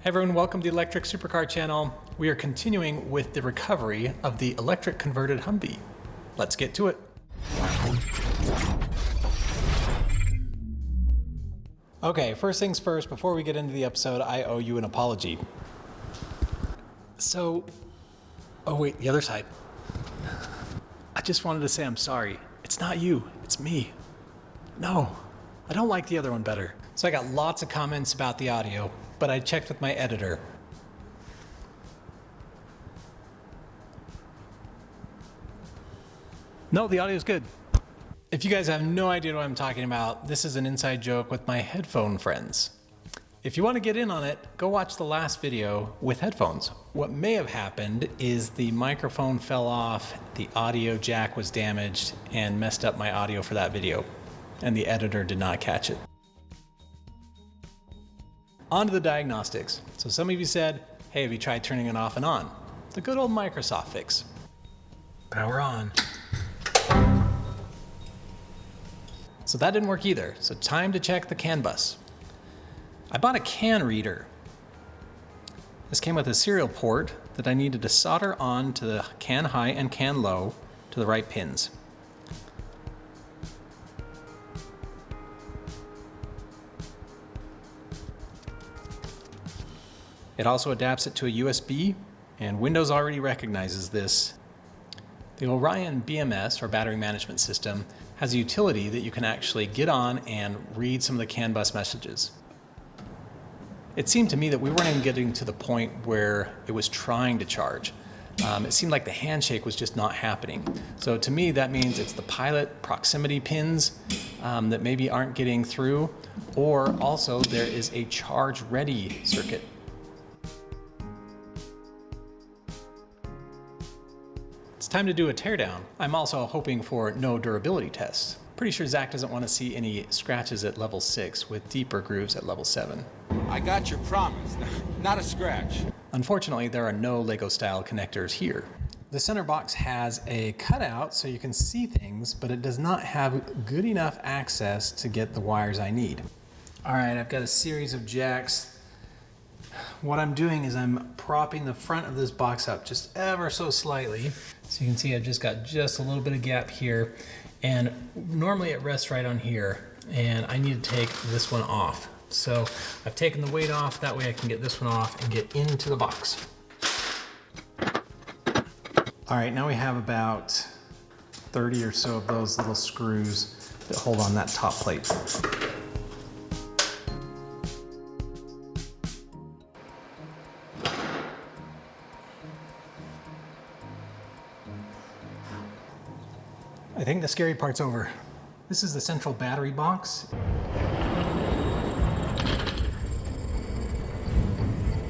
Hey everyone, welcome to the Electric Supercar channel. We are continuing with the recovery of the electric converted Humvee. Let's get to it. Okay, first things first, before we get into the episode, I owe you an apology. Oh wait, the other side. I just wanted to say I'm sorry. It's not you, it's me. No, I don't like the other one better. So I got lots of comments about the audio, but I checked with my editor. No, the audio is good. If you guys have no idea what I'm talking about, this is an inside joke with my headphone friends. If you want to get in on it, go watch the last video with headphones. What may have happened is the microphone fell off, the audio jack was damaged, and messed up my audio for that video, and the editor did not catch it. On to the diagnostics. So some of you said, hey, have you tried turning it off and on? The good old Microsoft fix. Power on. So that didn't work either. So time to check the CAN bus. I bought a CAN reader. This came with a serial port that I needed to solder on to the CAN high and CAN low to the right pins. It also adapts it to a USB, and Windows already recognizes this. The Orion BMS, or battery management system, has a utility that you can actually get on and read some of the CAN bus messages. It seemed to me that we weren't even getting to the point where it was trying to charge. It seemed like the handshake was just not happening. So to me, that means it's the pilot proximity pins that maybe aren't getting through, or also there is a charge ready circuit. It's time to do a teardown. I'm also hoping for no durability tests. Pretty sure Zach doesn't want to see any scratches at level 6 with deeper grooves at level 7. I got your promise, not a scratch. Unfortunately, there are no Lego style connectors here. The center box has a cutout so you can see things, but it does not have good enough access to get the wires I need. All right, I've got a series of jacks. What I'm doing is I'm propping the front of this box up just ever so slightly. So you can see I've just got just a little bit of gap here, and normally it rests right on here, and I need to take this one off. So I've taken the weight off, that way I can get this one off and get into the box. All right, now we have about 30 or so of those little screws that hold on that top plate. I think the scary part's over. This is the central battery box.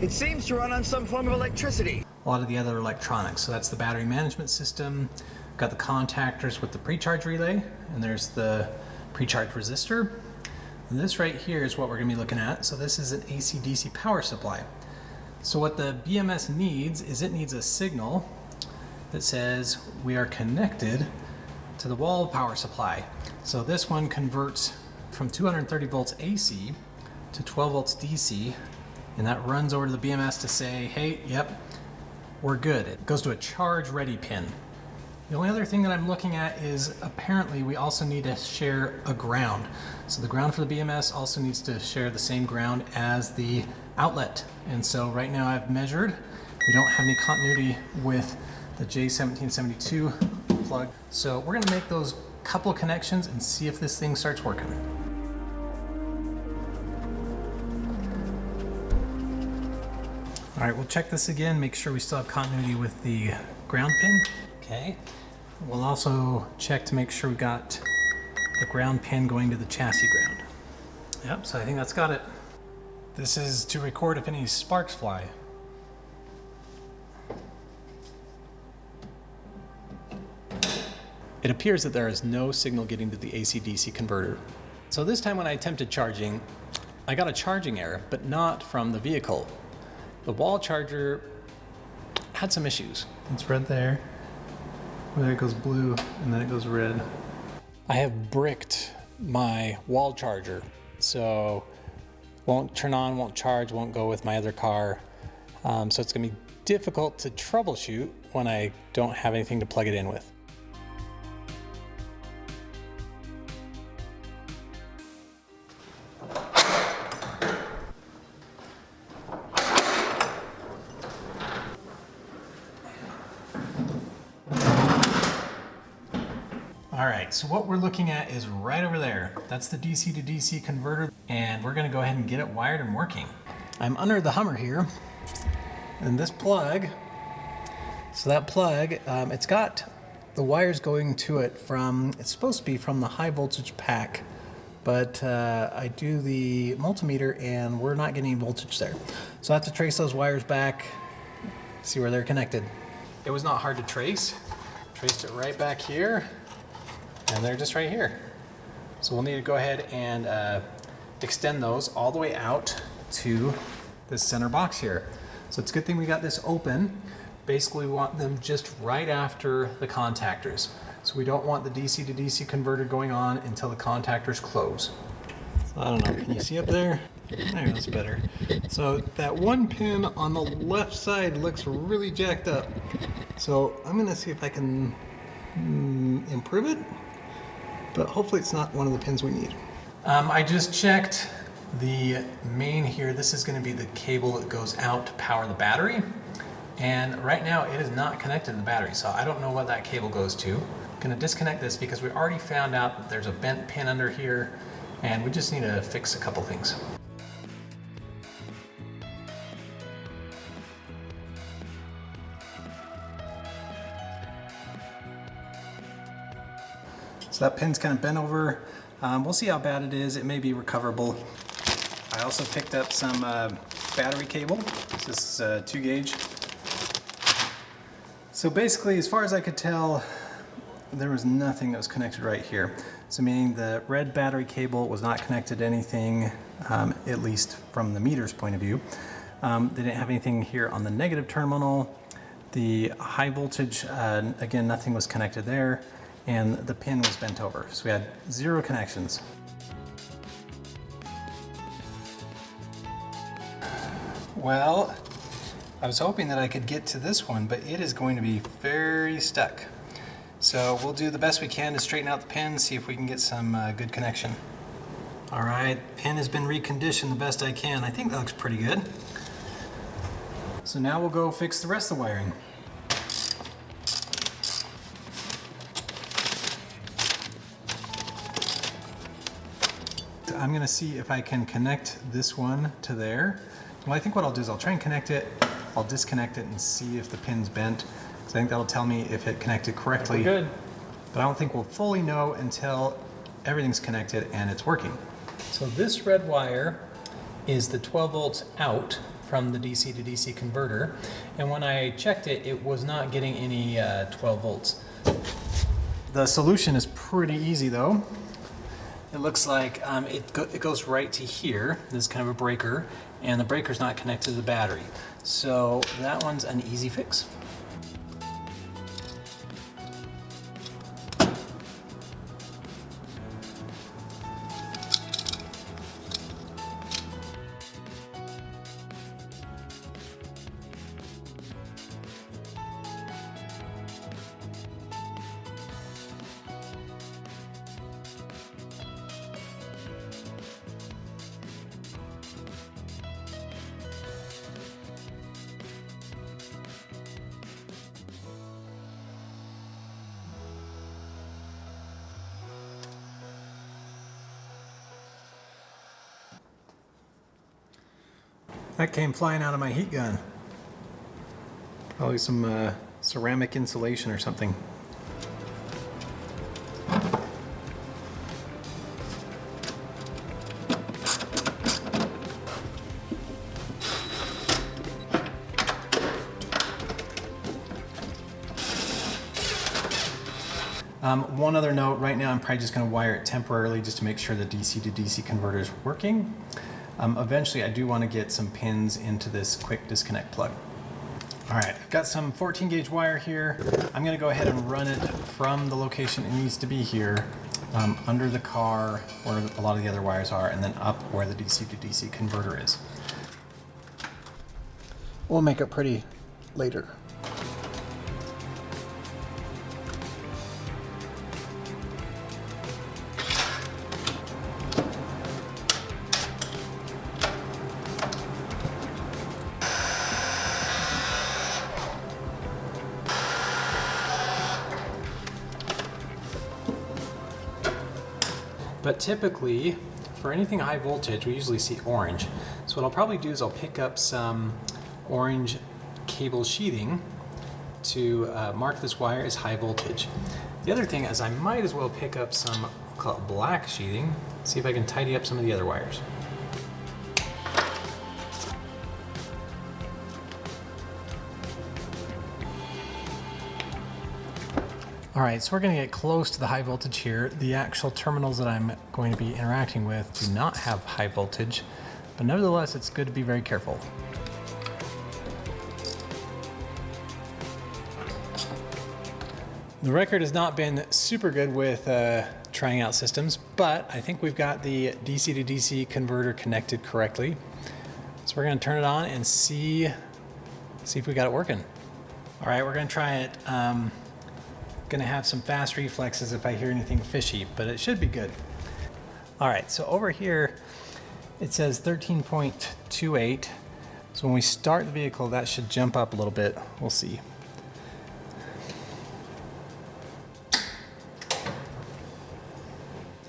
It seems to run on some form of electricity. A lot of the other electronics. So that's the battery management system. Got the contactors with the pre-charge relay, and there's the pre-charge resistor. And this right here is what we're gonna be looking at. So this is an AC/DC power supply. So what the BMS needs is it needs a signal that says we are connected to the wall power supply. So this one converts from 230 volts AC to 12 volts DC, and that runs over to the BMS to say, hey, yep, we're good. It goes to a charge ready pin. The only other thing that I'm looking at is apparently we also need to share a ground. So the ground for the BMS also needs to share the same ground as the outlet. And so right now I've measured, we don't have any continuity with the J1772 plug. So we're gonna make those couple connections and see if this thing starts working. All right, we'll check this again, make sure we still have continuity with the ground pin. Okay. We'll also check to make sure we got the ground pin going to the chassis ground. Yep, so I think that's got it. This is to record if any sparks fly. It appears that there is no signal getting to the AC/DC converter. So this time when I attempted charging, I got a charging error, but not from the vehicle. The wall charger had some issues. It's red there, where it goes blue, and then it goes red. I have bricked my wall charger, so won't turn on, won't charge, won't go with my other car. So it's gonna be difficult to troubleshoot when I don't have anything to plug it in with. All right, so what we're looking at is right over there. That's the DC to DC converter, and we're gonna go ahead and get it wired and working. I'm under the Hummer here, and this plug, so that plug, it's got the wires going to it from, it's supposed to be from the high voltage pack, but I do the multimeter and we're not getting any voltage there. So I have to trace those wires back, see where they're connected. It was not hard to trace. Traced it right back here, and they're just right here. So we'll need to go ahead and extend those all the way out to this center box here. So it's a good thing we got this open. Basically we want them just right after the contactors. So we don't want the DC to DC converter going on until the contactors close. So I don't know, can you see up there? There, that's better. So that one pin on the left side looks really jacked up. So I'm gonna see if I can improve it, but hopefully it's not one of the pins we need. I just checked the main here. This is going to be the cable that goes out to power the battery, and right now it is not connected to the battery, so I don't know what that cable goes to. I'm going to disconnect this because we already found out that there's a bent pin under here, and we just need to fix a couple things. So that pin's kind of bent over. We'll see how bad it is. It may be recoverable. I also picked up some battery cable. This is 2 gauge. So basically, as far as I could tell, there was nothing that was connected right here. So meaning the red battery cable was not connected to anything, at least from the meter's point of view. They didn't have anything here on the negative terminal. The high voltage, again, nothing was connected there. And the pin was bent over. So we had 0 connections. Well, I was hoping that I could get to this one, but it is going to be very stuck. So we'll do the best we can to straighten out the pin, see if we can get some good connection. All right, pin has been reconditioned the best I can. I think that looks pretty good. So now we'll go fix the rest of the wiring. I'm gonna see if I can connect this one to there. Well, I think what I'll do is I'll try and connect it, I'll disconnect it and see if the pin's bent, because I think that'll tell me if it connected correctly. We're good. But I don't think we'll fully know until everything's connected and it's working. So this red wire is the 12 volts out from the DC to DC converter, and when I checked it, it was not getting any 12 volts. The solution is pretty easy though. It looks like it goes right to here. This is kind of a breaker, and the breaker's not connected to the battery. So that one's an easy fix. That came flying out of my heat gun. Probably some ceramic insulation or something. One other note, right now I'm probably just going to wire it temporarily just to make sure the DC to DC converter is working. Eventually I do want to get some pins into this quick disconnect plug. All right, I've got some 14 gauge wire here. I'm going to go ahead and run it from the location it needs to be here under the car where a lot of the other wires are, and then up where the DC to DC converter is. We'll make it pretty later. But typically, for anything high voltage, we usually see orange. So what I'll probably do is I'll pick up some orange cable sheathing to mark this wire as high voltage. The other thing is I might as well pick up some, I'll call it black sheathing, see if I can tidy up some of the other wires. All right, so we're going to get close to the high voltage here. The actual terminals that I'm going to be interacting with do not have high voltage, but nevertheless, it's good to be very careful. The record has not been super good with trying out systems, but I think we've got the DC to DC converter connected correctly. So we're going to turn it on and see if we got it working. All right, we're going to try it. Gonna have some fast reflexes if I hear anything fishy, but it should be good. All right, so over here it says 13.28. So when we start the vehicle, that should jump up a little bit. We'll see.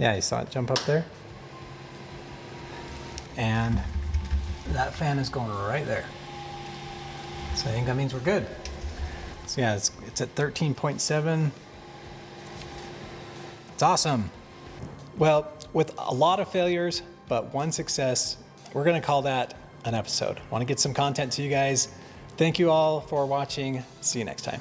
Yeah, you saw it jump up there? And that fan is going right there. So I think that means we're good. So yeah, it's at 13.7. It's awesome. Well, with a lot of failures, but one success, we're gonna call that an episode. Want to get some content to you guys. Thank you all for watching. See you next time.